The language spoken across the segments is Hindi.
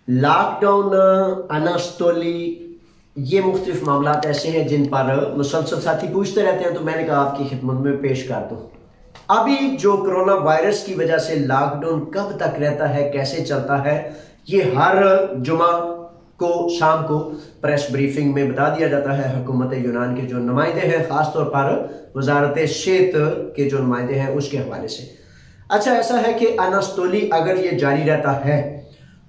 लॉकडाउन, अनास्तोली, ये मुख्तलिफ मामला ऐसे हैं जिन पर मुसलसल साथी पूछते रहते हैं, तो मैंने कहा आपकी खिदमत में पेश कर दूं। अभी जो कोरोना वायरस की वजह से लॉकडाउन कब तक रहता है, कैसे चलता है, ये हर जुमा को शाम को प्रेस ब्रीफिंग में बता दिया जाता है। हुकूमत यूनान के जो नुमाइंदे हैं, खासतौर पर वजारत सेहत के जो नुमाइंदे हैं, उसके हवाले से। अच्छा, ऐसा है कि अनास्तोली अगर ये जारी रहता है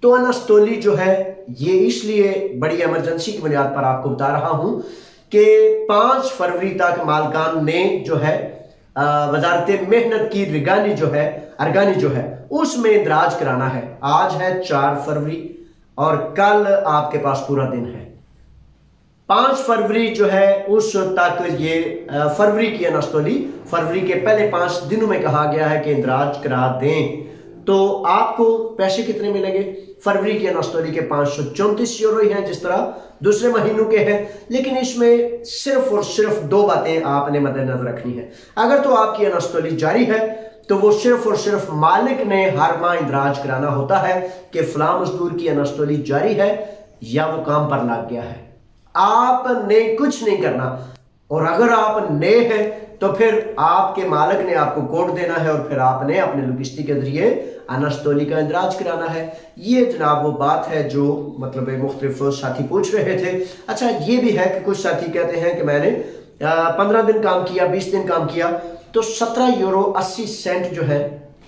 तो अनास्तोली जो है ये इसलिए बड़ी इमरजेंसी की बुनियाद पर आपको बता रहा हूं कि 5 फरवरी तक मालकान ने जो है वजारत मेहनत की अरगानी जो है उसमें इंदराज कराना है। आज है 4 फरवरी और कल आपके पास पूरा दिन है। 5 फरवरी जो है उस तक ये फरवरी की अनास्तोली, फरवरी के पहले 5 दिनों में कहा गया है कि इंदराज करा दें। तो आपको पैसे कितने मिलेंगे? फरवरी की अनास्तोली के 534 यूरो ही हैं, जिस तरह दूसरे महीनों के हैं, लेकिन इसमें सिर्फ और सिर्फ 2 बातें आपने मद्देनजर रखनी है। अगर तो आपकी अनास्तोली जारी है तो वो सिर्फ और सिर्फ मालिक ने हर माह इंदराज कराना होता है कि फलां मजदूर की अनास्तोली जारी है या वो काम पर लग गया है। आपने कुछ नहीं करना, और अगर आप नए हैं तो फिर आपके मालिक ने आपको कोड देना है और फिर आपने अपने लुगिस्ती के जरिए अनास्तोली का इंदराज कराना है। ये जनाब वो बात है जो मतलब मुख्तलिफ साथी पूछ रहे थे। अच्छा, ये भी है कि कुछ साथी कहते हैं कि मैंने 15 दिन काम किया, 20 दिन काम किया, तो 17 यूरो 80 सेंट जो है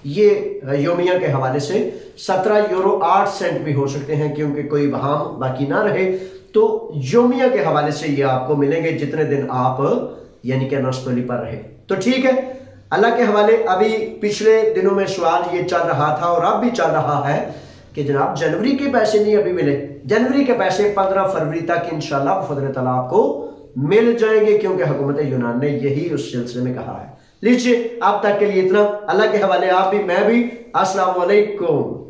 ये योमिया के हवाले से 17 यूरो 8 सेंट भी हो सकते हैं, क्योंकि कोई वहां बाकी ना रहे। तो योमिया के हवाले से ये आपको मिलेंगे जितने दिन आप यानी कि अनास्तोली पर रहे। तो ठीक है, अल्लाह के हवाले। अभी पिछले दिनों में सवाल ये चल रहा था और अब भी चल रहा है कि जनाब जनवरी के पैसे नहीं अभी मिले। जनवरी के पैसे 15 फरवरी तक इंशाल्लाह बफज़ल तआला आपको मिल जाएंगे, क्योंकि हुकूमत यूनान ने यही उस सिलसिले में कहा है। लीजिए, अब तक के लिए इतना। अल्लाह के हवाले। आप भी, मैं भी। अस्सलाम वालेकुम।